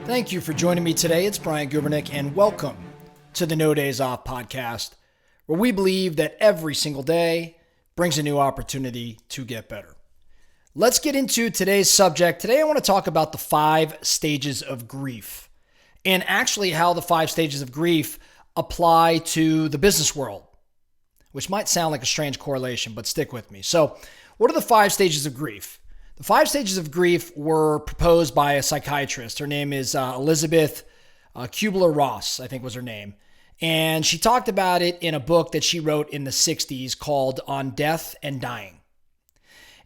Thank you for joining me today. It's Brian Gubernick, and welcome to the No Days Off podcast, where we believe that every single day brings a new opportunity to get better. Let's get into today's subject. Today, I want to talk about the 5 stages of grief, and actually how the 5 stages of grief apply to the business world, which might sound like a strange correlation, but stick with me. So, what are the 5 stages of grief? The 5 stages of grief were proposed by a psychiatrist. Her name is Elizabeth Kubler-Ross, I think was her name. And she talked about it in a book that she wrote in the 60s called On Death and Dying.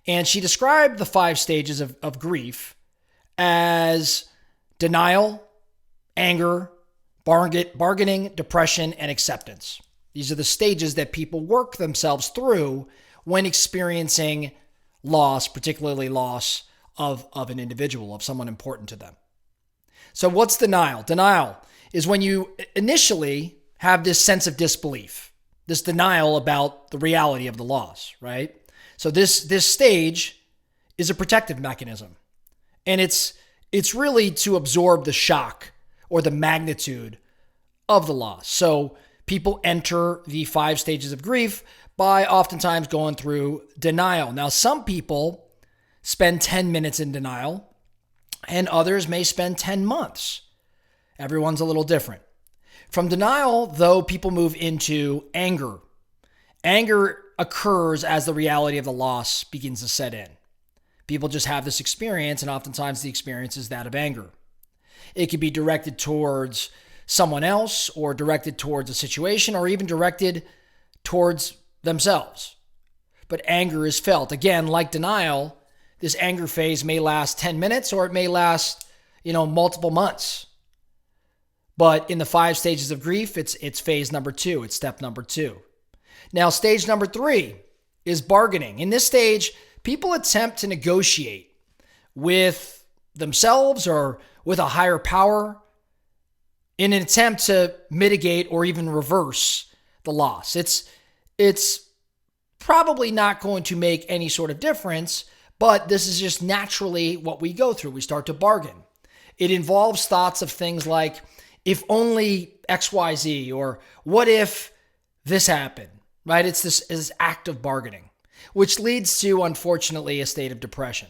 And she described the 5 stages of grief as denial, anger, bargaining, depression, and acceptance. These are the stages that people work themselves through when experiencing loss, particularly loss of an individual, of someone important to them. So what's denial? Denial is when you initially have this sense of disbelief, this denial about the reality of the loss, right? So this stage is a protective mechanism. And it's really to absorb the shock or the magnitude of the loss. So people enter the 5 stages of grief by oftentimes going through denial. Now, some people spend 10 minutes in denial, and others may spend 10 months. Everyone's a little different. From denial, though, people move into anger. Anger occurs as the reality of the loss begins to set in. People just have this experience, and oftentimes the experience is that of anger. It could be directed towards someone else, or directed towards a situation, or even directed towards themselves. But anger is felt. Again, like denial, this anger phase may last 10 minutes or it may last, multiple months. But in the 5 stages of grief, it's phase number 2. It's step number 2. Now, stage number 3 is bargaining. In this stage, people attempt to negotiate with themselves or with a higher power in an attempt to mitigate or even reverse the loss. It's probably not going to make any sort of difference, but this is just naturally what we go through. We start to bargain. It involves thoughts of things like, if only XYZ, or what if this happened, right? It's this act of bargaining, which leads to, unfortunately, a state of depression.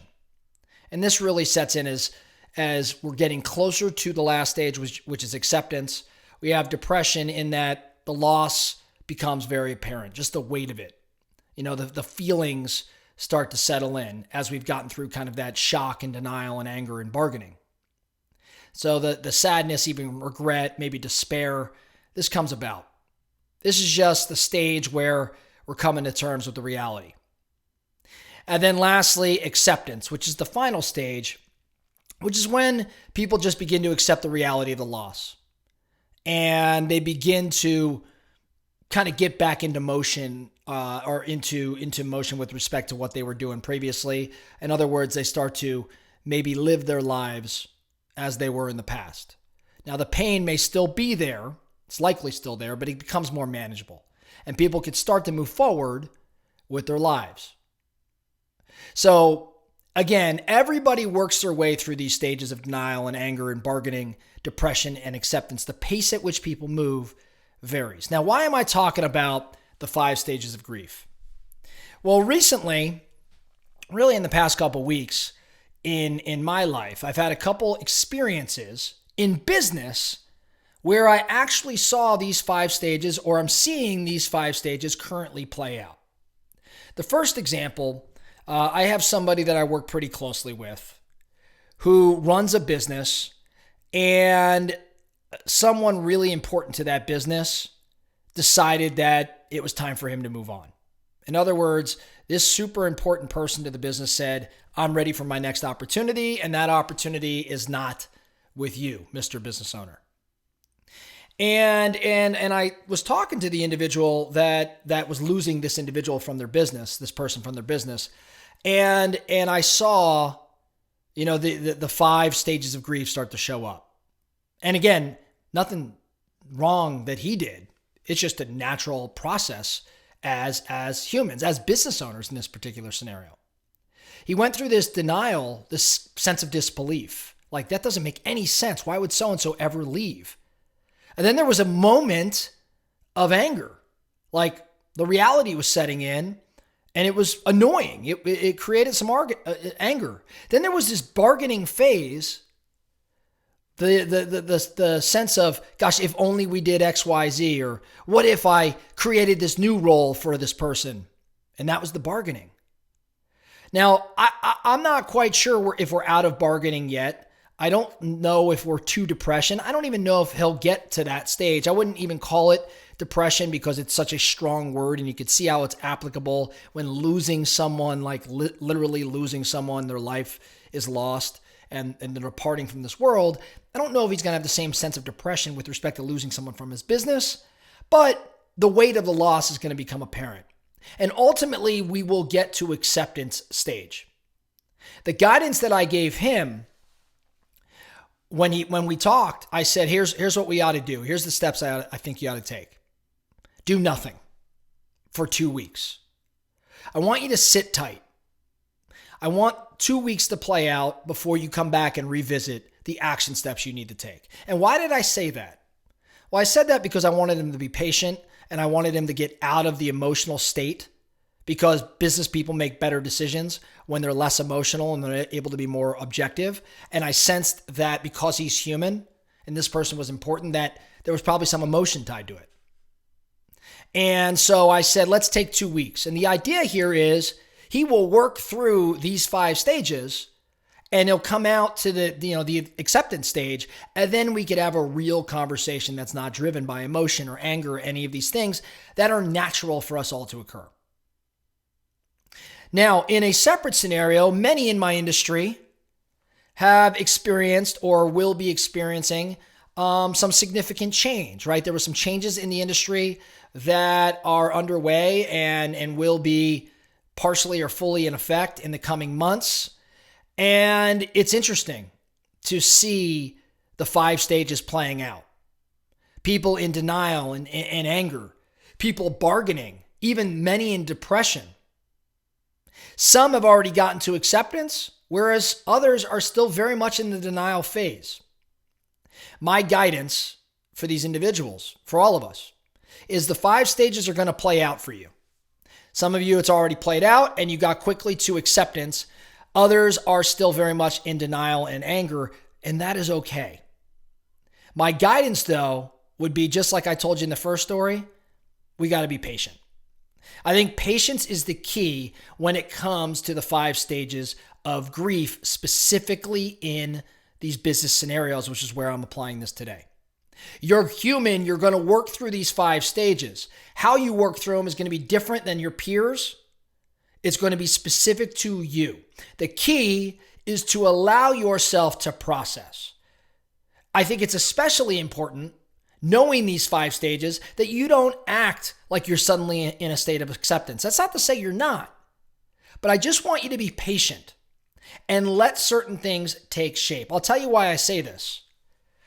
And this really sets in as we're getting closer to the last stage, which is acceptance. We have depression in that the loss becomes very apparent, just the weight of it. The feelings start to settle in as we've gotten through kind of that shock and denial and anger and bargaining. So the sadness, even regret, maybe despair, this comes about. This is just the stage where we're coming to terms with the reality. And then lastly, acceptance, which is the final stage, which is when people just begin to accept the reality of the loss. And they begin to kind of get back into motion or into motion with respect to what they were doing previously. In other words, they start to maybe live their lives as they were in the past. Now, the pain may still be there. It's likely still there, but it becomes more manageable. And people can start to move forward with their lives. So, again, everybody works their way through these stages of denial and anger and bargaining, depression and acceptance. The pace at which people move varies. Now, why am I talking about the 5 stages of grief? Well, recently, really in the past couple weeks in my life, I've had a couple experiences in business where I actually saw these 5 stages, or I'm seeing these 5 stages currently play out. The first example, I have somebody that I work pretty closely with who runs a business, and someone really important to that business decided that it was time for him to move on. In other words, this super important person to the business said, I'm ready for my next opportunity, and that opportunity is not with you, Mr. Business Owner. And I was talking to the individual that was losing this individual from their business, this person from their business, and I saw, the 5 stages of grief start to show up. And again, nothing wrong that he did. It's just a natural process as humans, as business owners in this particular scenario. He went through this denial, this sense of disbelief Like, that doesn't make any sense. Why would so-and-so ever leave? And then there was a moment of anger. Like, the reality was setting in and it was annoying. It created some anger. Then there was this bargaining phase. The sense of, gosh, if only we did X, Y, Z, or what if I created this new role for this person? And that was the bargaining. Now, I'm not quite sure if we're out of bargaining yet. I don't know if we're to depression. I don't even know if he'll get to that stage. I wouldn't even call it depression because it's such a strong word, and you could see how it's applicable when losing someone, like literally losing someone, their life is lost and they're departing from this world. I don't know if he's going to have the same sense of depression with respect to losing someone from his business, but the weight of the loss is going to become apparent. And ultimately, we will get to acceptance stage. The guidance that I gave him when we talked, I said, here's what we ought to do. Here's the steps I think you ought to take. Do nothing for 2 weeks. I want you to sit tight. I want 2 weeks to play out before you come back and revisit the action steps you need to take. And why did I say that? Well, I said that because I wanted him to be patient and I wanted him to get out of the emotional state, because business people make better decisions when they're less emotional and they're able to be more objective. And I sensed that because he's human and this person was important, that there was probably some emotion tied to it. And so I said, let's take 2 weeks. And the idea here is he will work through these 5 stages and he'll come out to the acceptance stage. And then we could have a real conversation that's not driven by emotion or anger or any of these things that are natural for us all to occur. Now, in a separate scenario, many in my industry have experienced or will be experiencing some significant change, right? There were some changes in the industry that are underway and will be partially or fully in effect in the coming months. And it's interesting to see the 5 stages playing out. People in denial and anger, people bargaining, even many in depression. Some have already gotten to acceptance, whereas others are still very much in the denial phase. My guidance for these individuals, for all of us, is the 5 stages are going to play out for you. Some of you, it's already played out and you got quickly to acceptance. Others are still very much in denial and anger, and that is okay. My guidance, though, would be just like I told you in the first story, we got to be patient. I think patience is the key when it comes to the 5 stages of grief, specifically in these business scenarios, which is where I'm applying this today. You're human. You're going to work through these 5 stages. How you work through them is going to be different than your peers. It's going to be specific to you. The key is to allow yourself to process. I think it's especially important, knowing these 5 stages, that you don't act like you're suddenly in a state of acceptance. That's not to say you're not, but I just want you to be patient and let certain things take shape. I'll tell you why I say this.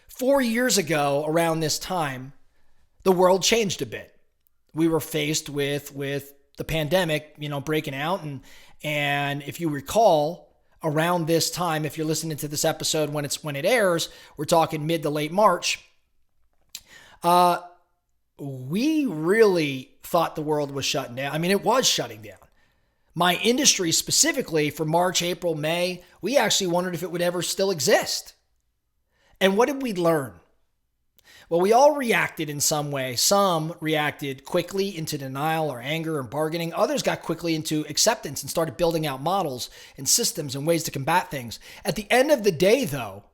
4 years ago, around this time, the world changed a bit. We were faced with the pandemic, breaking out. And if you recall, around this time, if you're listening to this episode when it airs, we're talking mid to late March. We really thought the world was shutting down. I mean, it was shutting down. My industry specifically for March, April, May, we actually wondered if it would ever still exist. And what did we learn? Well, we all reacted in some way. Some reacted quickly into denial or anger and bargaining. Others got quickly into acceptance and started building out models and systems and ways to combat things. At the end of the day, though,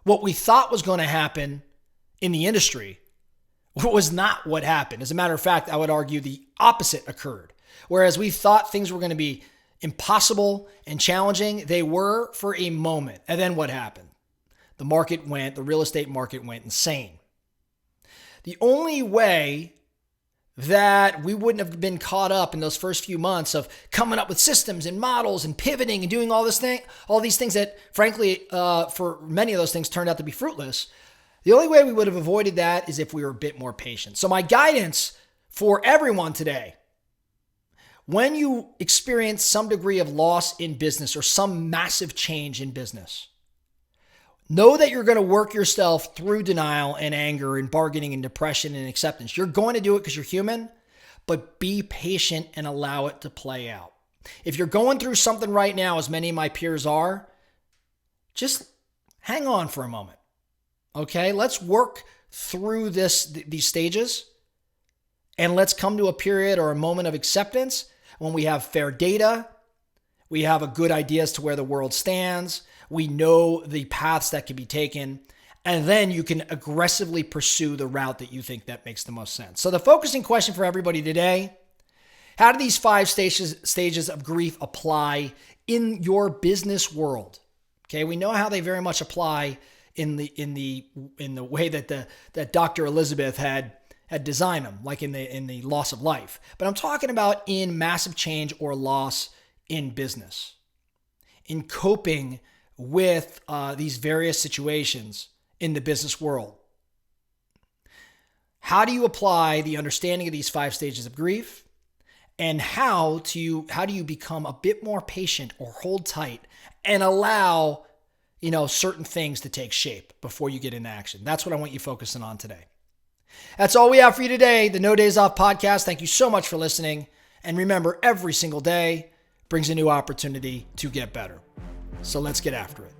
what we thought was going to happen in the industry was not what happened. As a matter of fact, I would argue the opposite occurred. Whereas we thought things were going to be impossible and challenging, they were for a moment. And then what happened? The real estate market went insane. The only way that we wouldn't have been caught up in those first few months of coming up with systems and models and pivoting and doing all these things that, frankly, for many of those things turned out to be fruitless. The only way we would have avoided that is if we were a bit more patient. So my guidance for everyone today, when you experience some degree of loss in business or some massive change in business, Know that you're going to work yourself through denial and anger and bargaining and depression and acceptance. You're going to do it because you're human, but be patient and allow it to play out. If you're going through something right now, as many of my peers are, just hang on for a moment. Okay? Let's work through these stages, and let's come to a period or a moment of acceptance when we have fair data, we have a good idea as to where the world stands, we know the paths that can be taken, and then you can aggressively pursue the route that you think that makes the most sense. So the focusing question for everybody today: how do these 5 stages of grief apply in your business world? Okay, we know how they very much apply in the way that Dr. Elizabeth had designed them, like in the loss of life. But I'm talking about in massive change or loss in business, in coping with these various situations in the business world. How do you apply the understanding of these 5 stages of grief? And how do you become a bit more patient or hold tight and allow, certain things to take shape before you get into action? That's what I want you focusing on today. That's all we have for you today, the No Days Off podcast. Thank you so much for listening. And remember, every single day brings a new opportunity to get better. So let's get after it.